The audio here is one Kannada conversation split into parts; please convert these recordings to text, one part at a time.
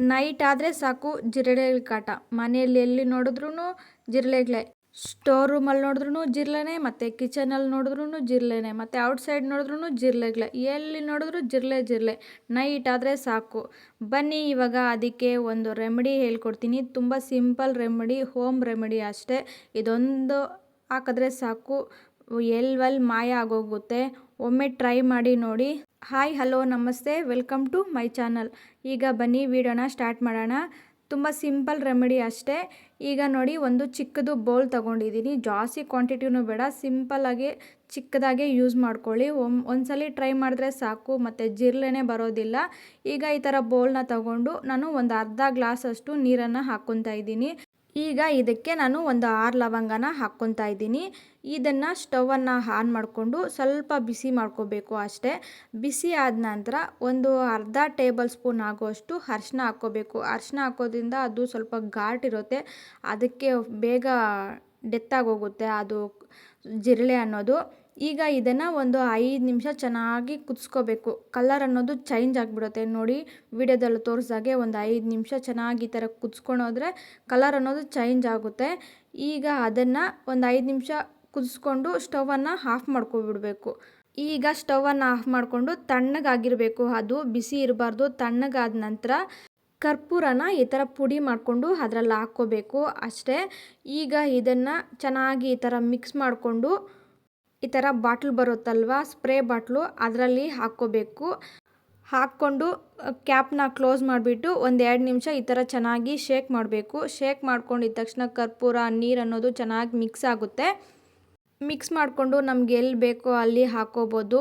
ನೈಟ್ ಆದರೆ ಸಾಕು ಜಿರಳೆಗಳ ಕಾಟ. ಮನೆಯಲ್ಲಿ ಎಲ್ಲಿ ನೋಡಿದ್ರೂ ಜಿರಳೆಗಳೇ. ಸ್ಟೋರ್ ರೂಮಲ್ಲಿ ನೋಡಿದ್ರೂ ಜಿರಳೆನೇ, ಮತ್ತು ಕಿಚನಲ್ಲಿ ನೋಡಿದ್ರೂ ಜಿರಳೆನೇ, ಮತ್ತು ಔಟ್ಸೈಡ್ ನೋಡಿದ್ರೂ ಜಿರಳೆಗಳೇ. ಎಲ್ಲಿ ನೋಡಿದ್ರೂ ಜಿರಳೆ. ನೈಟ್ ಆದರೆ ಸಾಕು. ಬನ್ನಿ ಇವಾಗ ಅದಕ್ಕೆ ಒಂದು ರೆಮಿಡಿ ಹೇಳ್ಕೊಡ್ತೀನಿ. ತುಂಬ ಸಿಂಪಲ್ ರೆಮಿಡಿ, ಹೋಮ್ ರೆಮಿಡಿ ಅಷ್ಟೇ. ಇದೊಂದು ಹಾಕಿದ್ರೆ ಸಾಕು, ಎಲ್ಲಿ ಮಾಯ ಆಗೋಗುತ್ತೆ. ಒಮ್ಮೆ ಟ್ರೈ ಮಾಡಿ ನೋಡಿ. ಹಾಯ್, ಹಲೋ, ನಮಸ್ತೆ, ವೆಲ್ಕಮ್ ಟು ಮೈ ಚಾನಲ್. ಈಗ ಬನ್ನಿ ವಿಡಿಯೋನ ಸ್ಟಾರ್ಟ್ ಮಾಡೋಣ. ತುಂಬ ಸಿಂಪಲ್ ರೆಮಿಡಿ ಅಷ್ಟೇ. ಈಗ ನೋಡಿ, ಒಂದು ಚಿಕ್ಕದು ಬೌಲ್ ತೊಗೊಂಡಿದ್ದೀನಿ. ಜಾಸ್ತಿ ಕ್ವಾಂಟಿಟಿನೂ ಬೇಡ, ಸಿಂಪಲ್ಲಾಗಿ ಚಿಕ್ಕದಾಗೆ ಯೂಸ್ ಮಾಡ್ಕೊಳ್ಳಿ. ಒಂದ್ಸಲಿ ಟ್ರೈ ಮಾಡಿದ್ರೆ ಸಾಕು, ಮತ್ತು ಜಿರಳೆನೇ ಬರೋದಿಲ್ಲ. ಈಗ ಈ ಥರ ಬೌಲ್ನ ತಗೊಂಡು ನಾನು ಒಂದು ಅರ್ಧ ಗ್ಲಾಸಷ್ಟು ನೀರನ್ನು ಹಾಕ್ಕೊತಾ ಇದ್ದೀನಿ. ಈಗ ಇದಕ್ಕೆ ನಾನು ಒಂದು 6 ಲವಂಗನ ಹಾಕ್ಕೊತಾ ಇದ್ದೀನಿ. ಇದನ್ನು ಸ್ಟವನ್ನು ಆನ್ ಮಾಡಿಕೊಂಡು ಸ್ವಲ್ಪ ಬಿಸಿ ಮಾಡ್ಕೋಬೇಕು ಅಷ್ಟೇ. ಬಿಸಿ ಆದ ನಂತರ ಒಂದು ಅರ್ಧ ಟೇಬಲ್ ಸ್ಪೂನ್ ಆಗುವಷ್ಟು ಅರಿಶಿನ ಹಾಕ್ಕೋಬೇಕು. ಅರಿಶಿನ ಹಾಕೋದ್ರಿಂದ ಅದು ಸ್ವಲ್ಪ ಘಾಟ್ ಇರುತ್ತೆ, ಅದಕ್ಕೆ ಬೇಗ ಡೆತ್ ಆಗೋಗುತ್ತೆ ಅದು ಜಿರಳೆ ಅನ್ನೋದು. ಈಗ ಇದನ್ನು ಒಂದು 5 ನಿಮಿಷ ಚೆನ್ನಾಗಿ ಕುದಿಸ್ಕೋಬೇಕು. ಕಲರ್ ಅನ್ನೋದು ಚೇಂಜ್ ಆಗಿಬಿಡುತ್ತೆ. ನೋಡಿ, ವಿಡಿಯೋದಲ್ಲಿ ತೋರಿಸ್ದಾಗೆ ಒಂದು 5 ನಿಮಿಷ ಚೆನ್ನಾಗಿ ಈ ಥರ ಕುದಿಸ್ಕೊಂಡೋದ್ರೆ ಕಲರ್ ಅನ್ನೋದು ಚೇಂಜ್ ಆಗುತ್ತೆ. ಈಗ ಅದನ್ನು ಒಂದು 5 ನಿಮಿಷ ಕುದಿಸ್ಕೊಂಡು ಸ್ಟವನ್ನು ಆಫ್ ಮಾಡ್ಕೊಬಿಡಬೇಕು. ಈಗ ಸ್ಟವನ್ನು ಆಫ್ ಮಾಡಿಕೊಂಡು ತಣ್ಣಗಾಗಿರಬೇಕು, ಅದು ಬಿಸಿ ಇರಬಾರ್ದು. ತಣ್ಣಗಾದ ನಂತರ ಕರ್ಪೂರನ ಈ ಥರ ಪುಡಿ ಮಾಡಿಕೊಂಡು ಅದರಲ್ಲಿ ಹಾಕ್ಕೋಬೇಕು ಅಷ್ಟೇ. ಈಗ ಇದನ್ನು ಚೆನ್ನಾಗಿ ಈ ಥರ ಮಿಕ್ಸ್ ಮಾಡಿಕೊಂಡು ಈ ಥರ ಬಾಟ್ಲ್ ಬರುತ್ತಲ್ವ, ಸ್ಪ್ರೇ ಬಾಟ್ಲು, ಅದರಲ್ಲಿ ಹಾಕ್ಕೋಬೇಕು. ಹಾಕ್ಕೊಂಡು ಕ್ಯಾಪ್ನ ಕ್ಲೋಸ್ ಮಾಡಿಬಿಟ್ಟು ಒಂದು 2 ನಿಮಿಷ ಈ ಥರ ಚೆನ್ನಾಗಿ ಶೇಕ್ ಮಾಡಬೇಕು. ಶೇಕ್ ಮಾಡ್ಕೊಂಡಿದ್ದ ತಕ್ಷಣ ಕರ್ಪೂರ, ನೀರು ಅನ್ನೋದು ಚೆನ್ನಾಗಿ ಮಿಕ್ಸ್ ಆಗುತ್ತೆ. ಮಿಕ್ಸ್ ಮಾಡಿಕೊಂಡು ನಮ್ಗೆ ಎಲ್ಲಿ ಬೇಕೋ ಅಲ್ಲಿ ಹಾಕ್ಕೋಬೋದು.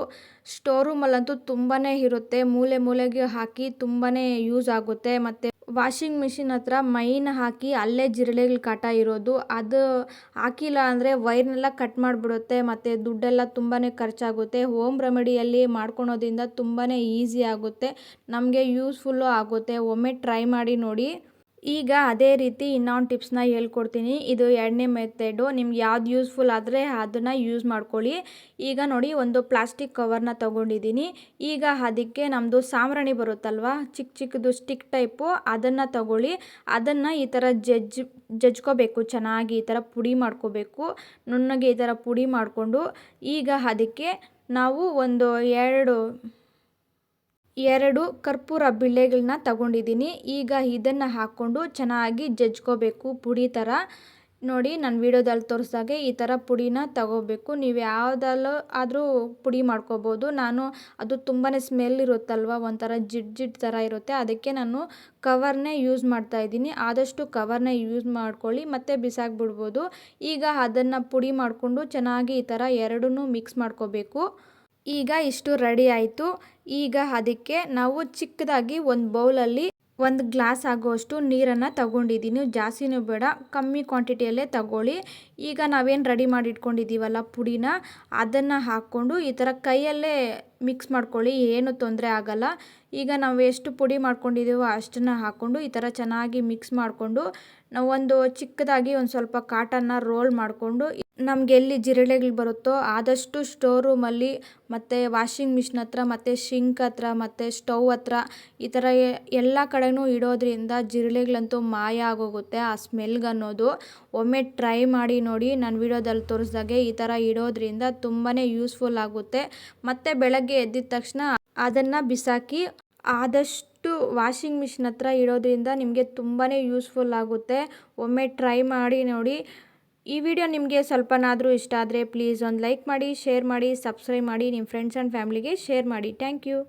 ಸ್ಟೋರ್ ರೂಮಲ್ಲಂತೂ ತುಂಬಾ ಇರುತ್ತೆ, ಮೂಲೆಗೆ ಹಾಕಿ ತುಂಬಾ ಯೂಸ್ ಆಗುತ್ತೆ. ಮತ್ತು ವಾಷಿಂಗ್ ಮಿಷಿನ್ ಹತ್ರ ಮೈನ್ ಹಾಕಿ ಅಲ್ಲೇ ಜಿರಳೆಗಳ ಕಾಟ ಇರೋದು. ಅದು ಹಾಕಿಲ್ಲ ಅಂದರೆ ವೈರ್ನೆಲ್ಲ ಕಟ್ ಮಾಡಿಬಿಡುತ್ತೆ, ಮತ್ತು ದುಡ್ಡೆಲ್ಲ ತುಂಬಾ ಖರ್ಚಾಗುತ್ತೆ. ಹೋಮ್ ರೆಮಿಡಿಯಲ್ಲಿ ಮಾಡ್ಕೊಳೋದ್ರಿಂದ ತುಂಬಾ ಈಸಿ ಆಗುತ್ತೆ, ನಮಗೆ ಯೂಸ್ಫುಲ್ಲು ಆಗುತ್ತೆ. ಒಮ್ಮೆ ಟ್ರೈ ಮಾಡಿ ನೋಡಿ. ಈಗ ಅದೇ ರೀತಿ ಇನ್ನೊಂದು ಟಿಪ್ಸ್ನ ಹೇಳ್ಕೊಡ್ತೀನಿ. ಇದು 2ನೇ ಮೆಥಡು. ನಿಮ್ಗೆ ಯಾವ್ದು ಯೂಸ್ಫುಲ್ ಆದರೆ ಅದನ್ನು ಯೂಸ್ ಮಾಡ್ಕೊಳ್ಳಿ. ಈಗ ನೋಡಿ, ಒಂದು ಪ್ಲಾಸ್ಟಿಕ್ ಕವರ್ನ ತೊಗೊಂಡಿದ್ದೀನಿ. ಈಗ ಅದಕ್ಕೆ ನಮ್ಮದು ಸಾಂಬ್ರಾಣಿ ಬರುತ್ತಲ್ವ, ಚಿಕ್ಕದು ಸ್ಟಿಕ್ ಟೈಪು, ಅದನ್ನು ತಗೊಳ್ಳಿ. ಅದನ್ನು ಈ ಥರ ಜಜ್ಕೋಬೇಕು ಚೆನ್ನಾಗಿ. ಈ ಥರ ಪುಡಿ ಮಾಡ್ಕೋಬೇಕು, ನುಣ್ಣಗೆ ಈ ಥರ ಪುಡಿ ಮಾಡಿಕೊಂಡು ಈಗ ಅದಕ್ಕೆ ನಾವು ಒಂದು ಎರಡು ಕರ್ಪೂರ ಬಿಳ್ಳೆಗಳನ್ನ ತಗೊಂಡಿದ್ದೀನಿ. ಈಗ ಇದನ್ನು ಹಾಕ್ಕೊಂಡು ಚೆನ್ನಾಗಿ ಜಜ್ಕೋಬೇಕು ಪುಡಿ ಥರ. ನೋಡಿ, ನಾನು ವಿಡಿಯೋದಲ್ಲಿ ತೋರಿಸ್ದಾಗೆ ಈ ಥರ ಪುಡಿನ ತಗೋಬೇಕು. ನೀವು ಯಾವುದಲ್ಲೂ ಆದರೂ ಪುಡಿ ಮಾಡ್ಕೋಬೋದು. ನಾನು ಅದು ತುಂಬಾ ಸ್ಮೆಲ್ ಇರುತ್ತಲ್ವ, ಒಂಥರ ಜಿಡ್ ಥರ ಇರುತ್ತೆ, ಅದಕ್ಕೆ ನಾನು ಕವರ್ನೇ ಯೂಸ್ ಮಾಡ್ತಾಯಿದ್ದೀನಿ. ಆದಷ್ಟು ಕವರ್ನೇ ಯೂಸ್ ಮಾಡ್ಕೊಳ್ಳಿ, ಮತ್ತು ಬಿಸಾಕ್ಬಿಡ್ಬೋದು. ಈಗ ಅದನ್ನು ಪುಡಿ ಮಾಡಿಕೊಂಡು ಚೆನ್ನಾಗಿ ಈ ಥರ ಎರಡನ್ನೂ ಮಿಕ್ಸ್ ಮಾಡ್ಕೋಬೇಕು. ಈಗ ಇಷ್ಟು ರೆಡಿ ಆಯಿತು. ಈಗ ಅದಕ್ಕೆ ನಾವು ಚಿಕ್ಕದಾಗಿ ಒಂದು ಬೌಲಲ್ಲಿ 1 ಗ್ಲಾಸ್ ಆಗುವಷ್ಟು ನೀರನ್ನು ತಗೊಂಡಿದ್ದೀನಿ. ಜಾಸ್ತಿನೂ ಬೇಡ, ಕಮ್ಮಿ ಕ್ವಾಂಟಿಟಿಯಲ್ಲೇ ತಗೊಳ್ಳಿ. ಈಗ ನಾವೇನು ರೆಡಿ ಮಾಡಿ ಇಟ್ಕೊಂಡಿದ್ದೀವಲ್ಲ ಪುಡಿನ, ಅದನ್ನು ಹಾಕ್ಕೊಂಡು ಈ ಥರ ಕೈಯಲ್ಲೇ ಮಿಕ್ಸ್ ಮಾಡ್ಕೊಳ್ಳಿ, ಏನು ತೊಂದರೆ ಆಗಲ್ಲ. ಈಗ ನಾವು ಎಷ್ಟು ಪುಡಿ ಮಾಡ್ಕೊಂಡಿದ್ದೀವೋ ಅಷ್ಟನ್ನು ಹಾಕ್ಕೊಂಡು ಈ ಥರ ಚೆನ್ನಾಗಿ ಮಿಕ್ಸ್ ಮಾಡಿಕೊಂಡು ನಾವು ಒಂದು ಚಿಕ್ಕದಾಗಿ ಒಂದು ಸ್ವಲ್ಪ ಕಾಟನ್ನ ರೋಲ್ ಮಾಡಿಕೊಂಡು, ನಮ್ಗೆ ಎಲ್ಲಿ ಜಿರಳೆಗಳು ಬರುತ್ತೋ ಆದಷ್ಟು ಸ್ಟೋರ್ ರೂಮಲ್ಲಿ, ಮತ್ತು ವಾಷಿಂಗ್ ಮಿಷಿನ್ ಹತ್ರ, ಮತ್ತು ಶಿಂಕ್ ಹತ್ರ, ಮತ್ತು ಸ್ಟವ್ ಹತ್ರ ಈ ಥರ ಎಲ್ಲ ಕಡೆನೂ ಇಡೋದ್ರಿಂದ ಜಿರಳೆಗಳಂತೂ ಮಾಯ ಆಗೋಗುತ್ತೆ, ಆ ಸ್ಮೆಲ್ಗನ್ನೋದು. ಒಮ್ಮೆ ಟ್ರೈ ಮಾಡಿ ನೋಡಿ. ನಾನು ವಿಡಿಯೋದಲ್ಲಿ ತೋರಿಸ್ದಾಗೆ ಈ ಥರ ಇಡೋದ್ರಿಂದ ತುಂಬಾ ಯೂಸ್ಫುಲ್ ಆಗುತ್ತೆ. ಮತ್ತು ಬೆಳಗ್ಗೆ ಎದ್ದಿದ ತಕ್ಷಣ ಅದನ್ನು ಬಿಸಾಕಿ, ಆದಷ್ಟು ವಾಷಿಂಗ್ ಮಿಷಿನ್ ಹತ್ರ ಇಡೋದ್ರಿಂದ ನಿಮಗೆ ತುಂಬಾ ಯೂಸ್ಫುಲ್ ಆಗುತ್ತೆ. ಒಮ್ಮೆ ಟ್ರೈ ಮಾಡಿ ನೋಡಿ. ಈ ವಿಡಿಯೋ ನಿಮಗೆ ಸ್ವಲ್ಪನಾದರೂ ಇಷ್ಟ ಆದರೆ ಪ್ಲೀಸ್ ಒಂದು ಲೈಕ್ ಮಾಡಿ, ಶೇರ್ ಮಾಡಿ, ಸಬ್ಸ್ಕ್ರೈಬ್ ಮಾಡಿ, ನಿಮ್ಮ ಫ್ರೆಂಡ್ಸ್ ಆ್ಯಂಡ್ ಫ್ಯಾಮಿಲಿಗೆ ಶೇರ್ ಮಾಡಿ. Thank you.